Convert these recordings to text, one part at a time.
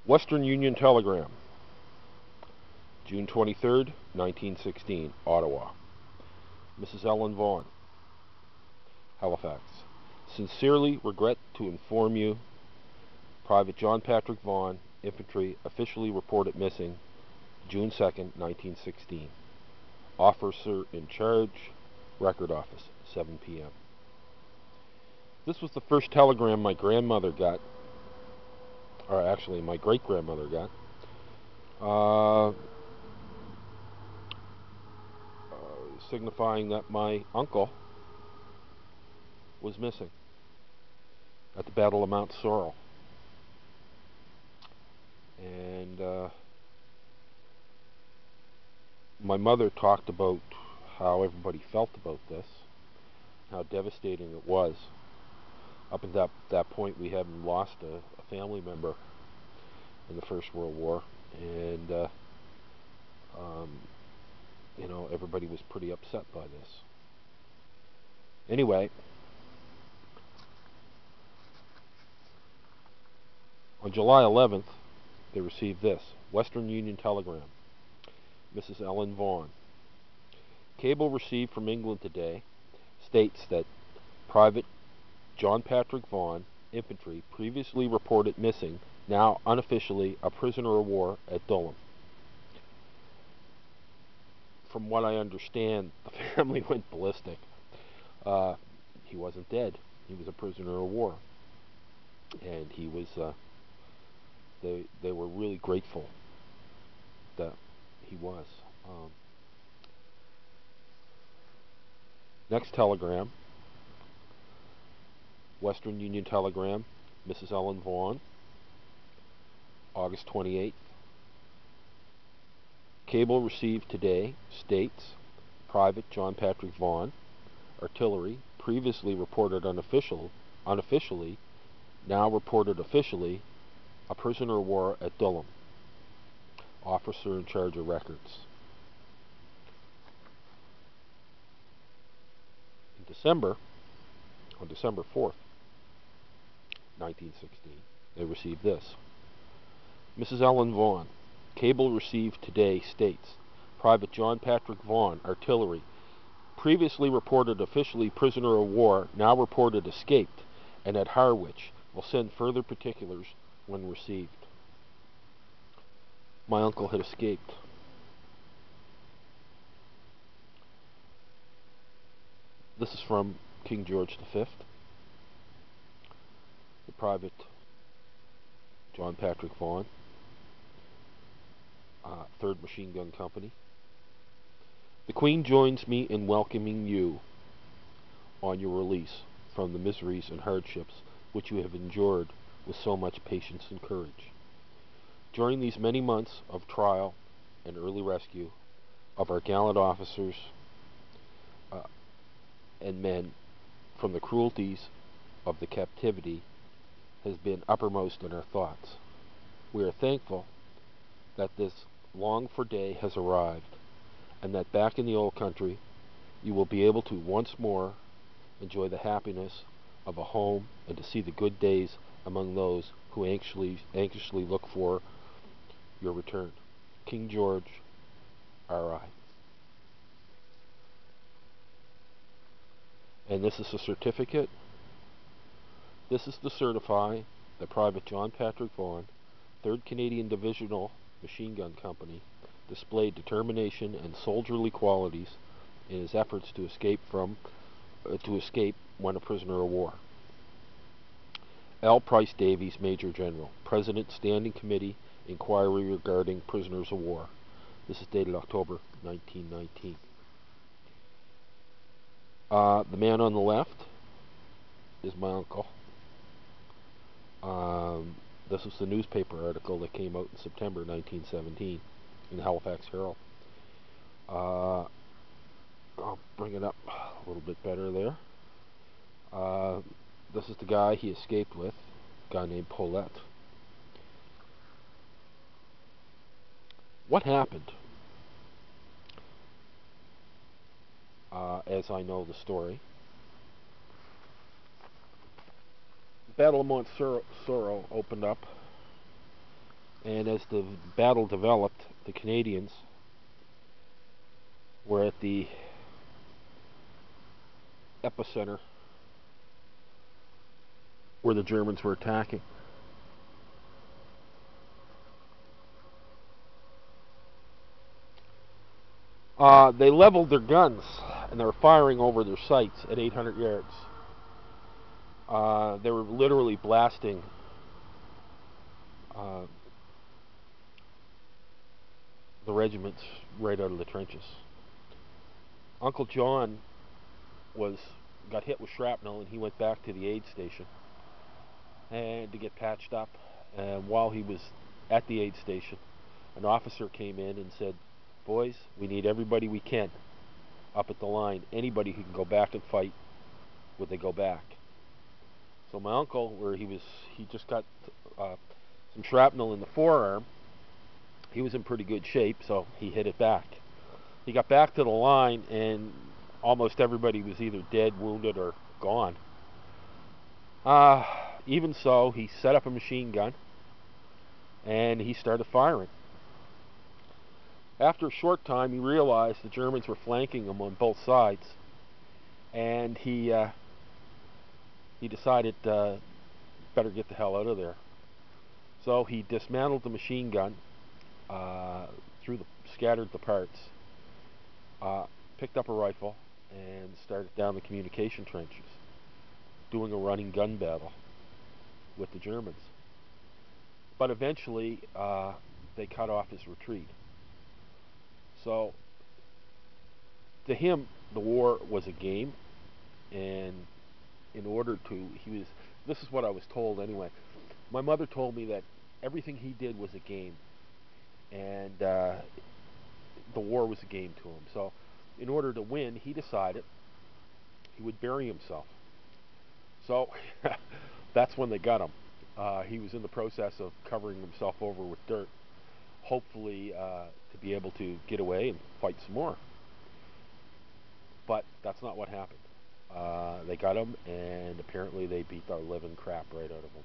Western Union Telegram, June 23rd, 1916, Ottawa. Mrs. Ellen Vaughan, Halifax. Sincerely regret to inform you, Private John Patrick Vaughan, Infantry, officially reported missing, June 2nd, 1916. Officer in charge, Record Office, 7 p.m. This was the first telegram my grandmother got, or actually my great-grandmother got, signifying that my uncle was missing at the Battle of Mount Sorrel. And my mother talked about how everybody felt about this, how devastating it was. Up at that point, we hadn't lost a family member in the First World War, and you know, everybody was pretty upset by this. Anyway, on July 11th, they received this: Western Union Telegram, Mrs. Ellen Vaughan. Cable received from England today states that Private John Patrick Vaughan, Infantry, previously reported missing, now unofficially a prisoner of war at Dulham. From what I understand, the family went ballistic. He wasn't dead. He was a prisoner of war. And he was, they were really grateful that he was. Next telegram, Western Union Telegram, Mrs. Ellen Vaughan, August 28th. Cable received today states Private John Patrick Vaughan, Artillery, previously reported unofficially, now reported officially, a prisoner of war at Dulham. Officer in charge of records. In December, on December 4th, 1916, they received this: Mrs. Ellen Vaughan. Cable received today states Private John Patrick Vaughan, Artillery, previously reported officially prisoner of war, now reported escaped, and at Harwich. Will send further particulars when received. My uncle had escaped. This is from King George V, the Private John Patrick Vaughan, 3rd Machine Gun Company. The Queen joins me in welcoming you on your release from the miseries and hardships which you have endured with so much patience and courage. During these many months of trial and early rescue of our gallant officers and men from the cruelties of the captivity has been uppermost in our thoughts. We are thankful that this longed-for day has arrived, and that back in the old country you will be able to once more enjoy the happiness of a home and to see the good days among those who anxiously look for your return. King George, R.I. And this is a certificate. This is to certify that Private John Patrick Vaughan, 3rd Canadian Divisional Machine Gun Company, displayed determination and soldierly qualities in his efforts to escape when a prisoner of war. L. Price Davies, Major General, President, Standing Committee, Inquiry regarding prisoners of war. This is dated October 1919. The man on the left is my uncle. This was the newspaper article that came out in September 1917 in the Halifax Herald. I'll bring it up a little bit better there. This is the guy he escaped with, a guy named Paulette. What happened? As I know the story, the Battle of Mount Sorrel opened up And as the battle developed, the Canadians were at the epicenter where the Germans were attacking. They leveled their guns and they were firing over their sights at 800 yards. They were literally blasting the regiments right out of the trenches. Uncle John got hit with shrapnel, and he went back to the aid station and to get patched up. And while he was at the aid station, an officer came in and said, "Boys, we need everybody we can up at the line. Anybody who can go back and fight, would they go back?" So my uncle, he just got some shrapnel in the forearm. He was in pretty good shape, so he hit it back. He got back to the line, and almost everybody was either dead, wounded, or gone. Even so, he set up a machine gun, and he started firing. After a short time, he realized the Germans were flanking him on both sides, and he decided better get the hell out of there. So he dismantled the machine gun, scattered the parts, picked up a rifle, and started down the communication trenches, doing a running gun battle with the Germans. But eventually, they cut off his retreat. So, to him, the war was a game, and this is what I was told anyway. My mother told me that everything he did was a game, and the war was a game to him. So, in order to win, he decided he would bury himself. So, that's when they got him. He was in the process of covering himself over with dirt, hopefully to be able to get away and fight some more. But that's not what happened. They got him, and apparently they beat the living crap right out of him.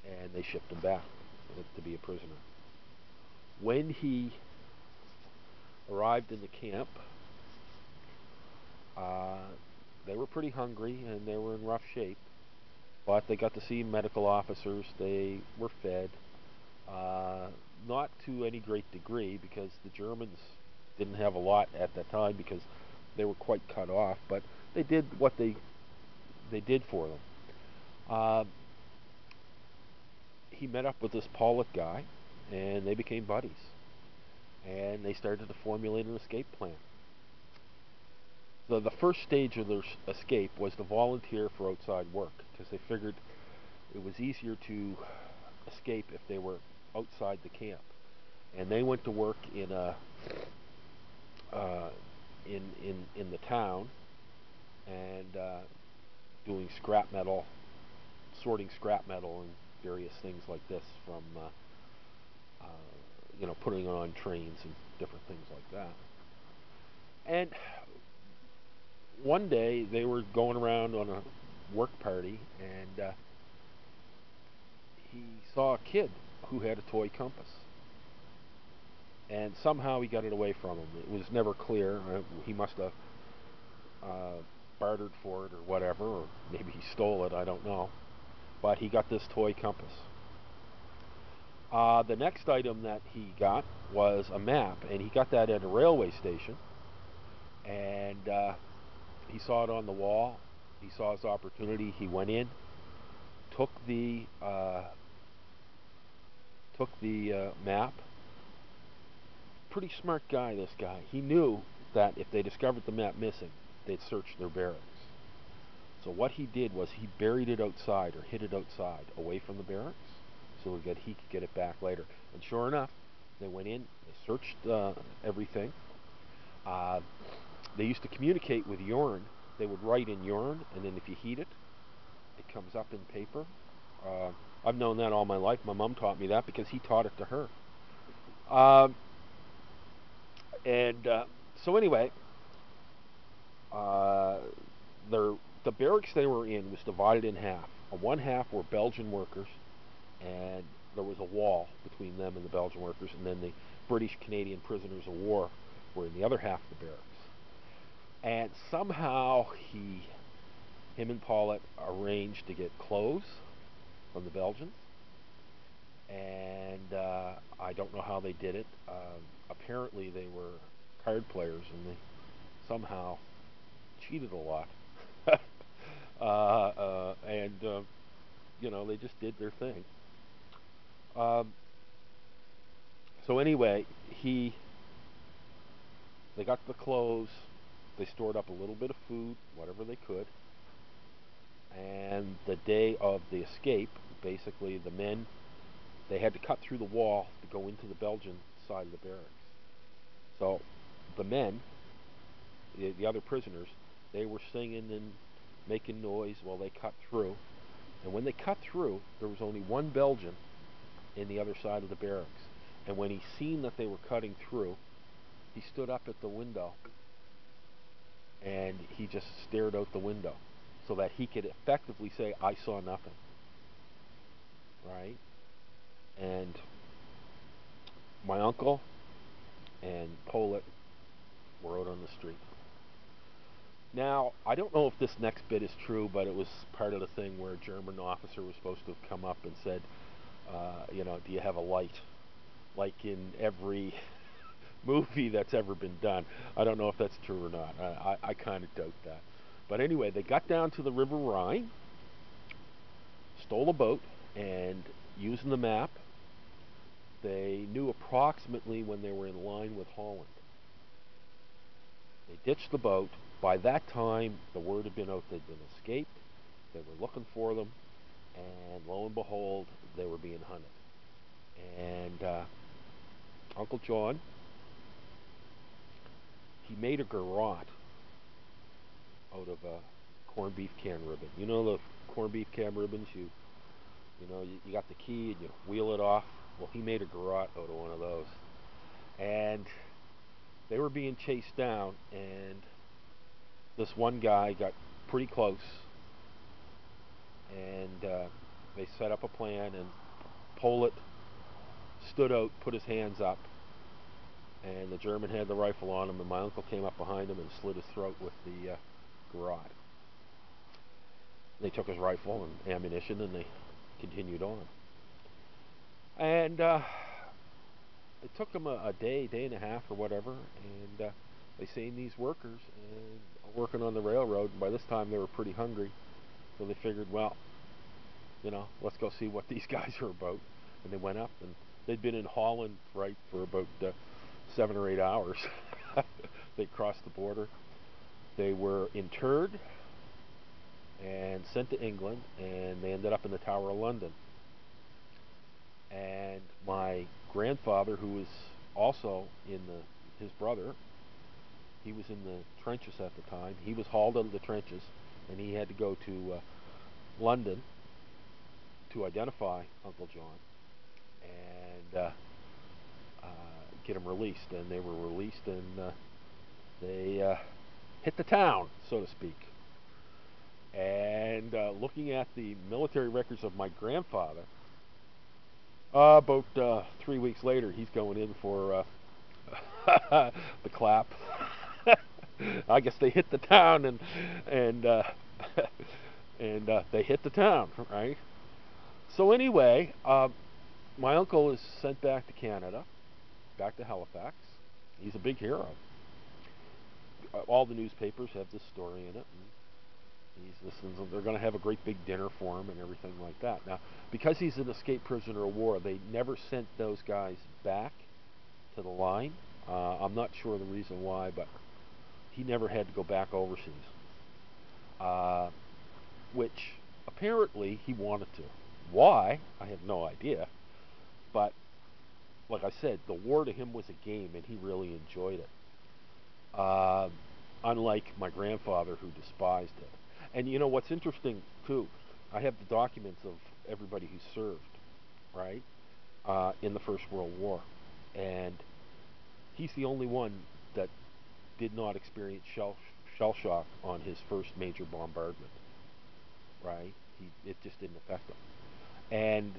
And they shipped him back to be a prisoner. When he arrived in the camp, they were pretty hungry and they were in rough shape, but they got to see medical officers. They were fed, not to any great degree, because the Germans didn't have a lot at that time because they were quite cut off, but they did what they did for them. He met up with this Pollock guy, and they became buddies, and they started to formulate an escape plan. The first stage of their escape was to volunteer for outside work, because they figured it was easier to escape if they were outside the camp. And they went to work in the town, and doing scrap metal, sorting scrap metal and various things like this, from putting it on trains and different things like that. And one day they were going around on a work party, and he saw a kid who had a toy compass, and somehow he got it away from him. It was never clear. He must have bartered for it or whatever, or maybe he stole it, I don't know. But he got this toy compass. The next item that he got was a map, and he got that at a railway station, and he saw it on the wall. He saw his opportunity. He went in, took the map. Pretty smart guy, this guy. He knew that if they discovered the map missing, they'd search their barracks. So what he did was he buried it outside, or hid it outside, away from the barracks, so that he could get it back later. And sure enough, they went in, they searched everything. They used to communicate with urine. They would write in urine, and then if you heat it, it comes up in paper. I've known that all my life. My mom taught me that because he taught it to her. So anyway, the barracks they were in was divided in half. One half were Belgian workers, and there was a wall between them and the Belgian workers, and then the British Canadian prisoners of war were in the other half of the barracks. And somehow him and Paulette arranged to get clothes from the Belgians, and I don't know how they did it. Apparently they were card players, and they somehow cheated a lot. And they just did their thing. So anyway, they got the clothes, they stored up a little bit of food, whatever they could, and the day of the escape, basically the men, they had to cut through the wall to go into the Belgian side of the barracks. So the men, the other prisoners, they were singing and making noise while they cut through. And when they cut through, there was only one Belgian in the other side of the barracks. And when he seen that they were cutting through, he stood up at the window and he just stared out the window so that he could effectively say, I saw nothing. Right? And my uncle and Paulette were out on the street. Now, I don't know if this next bit is true, but it was part of the thing where a German officer was supposed to have come up and said, do you have a light? Like in every movie that's ever been done. I don't know if that's true or not. I kind of doubt that. But anyway, they got down to the River Rhine, stole a boat, and using the map, they knew approximately when they were in line with Holland. They ditched the boat. By that time, the word had been out they'd been escaped. They were looking for them, and lo and behold, they were being hunted. And Uncle John, he made a garrote out of a corned beef can ribbon. You know the corned beef can ribbons? You got the key and you wheel it off. Well, he made a garrote out of one of those. And they were being chased down, and this one guy got pretty close, and they set up a plan, and Paulette stood out, put his hands up, and the German had the rifle on him, and my uncle came up behind him and slit his throat with the garrote. They took his rifle and ammunition, and they continued on. And it took them a day and a half or whatever, and they seen these workers and working on the railroad, and by this time they were pretty hungry, so they figured, well, let's go see what these guys are about. And they went up, and they'd been in Holland, right, for about 7 or 8 hours. They crossed the border. They were interred and sent to England, and they ended up in the Tower of London. And my grandfather, who was also his brother, he was in the trenches at the time. He was hauled out of the trenches, and he had to go to London to identify Uncle John and get him released. And they were released, and they hit the town, so to speak. And looking at the military records of my grandfather, about 3 weeks later, he's going in for the clap. I guess they hit the town, and they hit the town, right? So anyway, my uncle is sent back to Canada, back to Halifax. He's a big hero. All the newspapers have this story in it. And they're going to have a great big dinner for him and everything like that. Now, because he's an escaped prisoner of war, they never sent those guys back to the line. I'm not sure the reason why, but he never had to go back overseas, which apparently he wanted to. Why? I have no idea. But like I said, the war to him was a game, and he really enjoyed it. Unlike my grandfather, who despised it. And you know what's interesting too? I have the documents of everybody who served, right, in the First World War, and he's the only one that did not experience shell shock on his first major bombardment, right? It just didn't affect him. And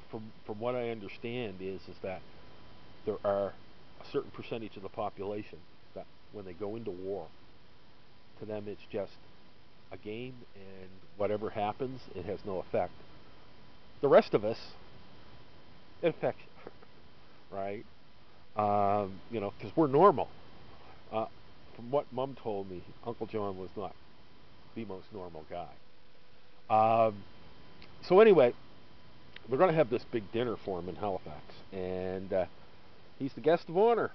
from what I understand is that there are a certain percentage of the population that when they go into war, to them it's just a game, and whatever happens, it has no effect. The rest of us, it affects you, right? Because we're normal. From what Mom told me, Uncle John was not the most normal guy. So anyway, we're going to have this big dinner for him in Halifax, and he's the guest of honor.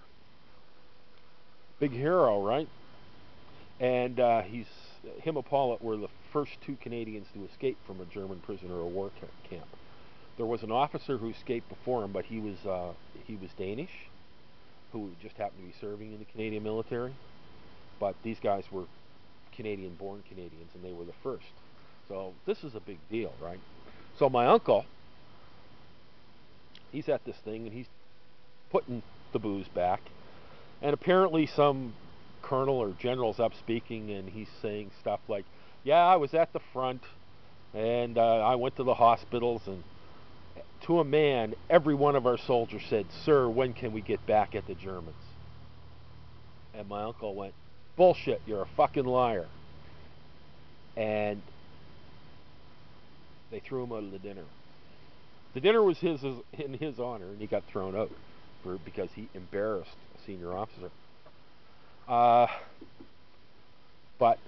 Big hero, right? And him and Paula were the first two Canadians to escape from a German prisoner of war camp. There was an officer who escaped before him, but he was Danish, who just happened to be serving in the Canadian military. But these guys were Canadian-born Canadians, and they were the first. So this is a big deal, right? So my uncle, he's at this thing, and he's putting the booze back. And apparently some colonel or general's up speaking, and he's saying stuff like, yeah, I was at the front, and I went to the hospitals, and to a man, every one of our soldiers said, sir, when can we get back at the Germans? And my uncle went, bullshit, you're a fucking liar. And they threw him out of the dinner. The dinner was in his honor, and he got thrown out because he embarrassed a senior officer. But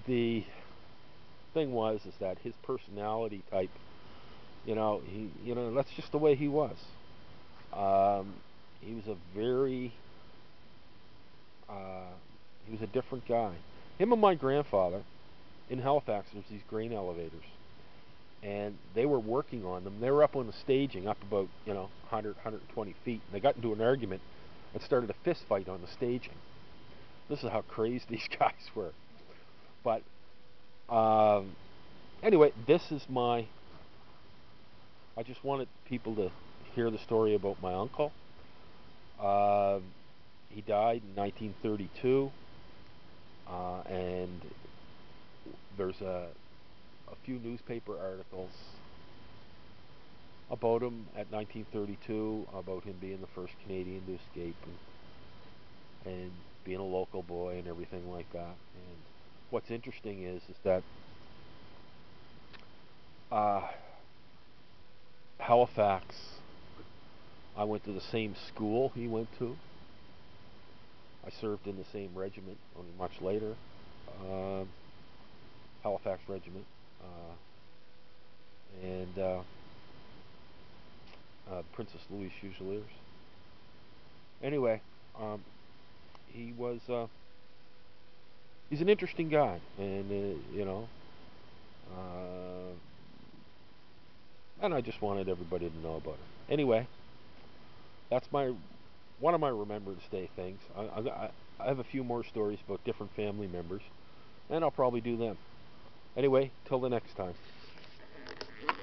the thing was that his personality type, that's just the way he was. He was he was a different guy. Him and my grandfather, in Halifax, there's these grain elevators, and they were working on them. They were up on the staging, up about 100, 120 feet. And they got into an argument and started a fist fight on the staging. This is how crazy these guys were. But anyway, this is I just wanted people to hear the story about my uncle. He died in 1932, and there's a few newspaper articles about him at 1932, about him being the first Canadian to escape, and being a local boy and everything like that. And what's interesting is that Halifax, I went to the same school he went to. I served in the same regiment, only much later, Halifax Regiment, and Princess Louise Fusiliers. Anyway, he's an interesting guy, and and I just wanted everybody to know about it. Anyway, that's one of my Remembrance Day things. I have a few more stories about different family members, and I'll probably do them. Anyway, till the next time.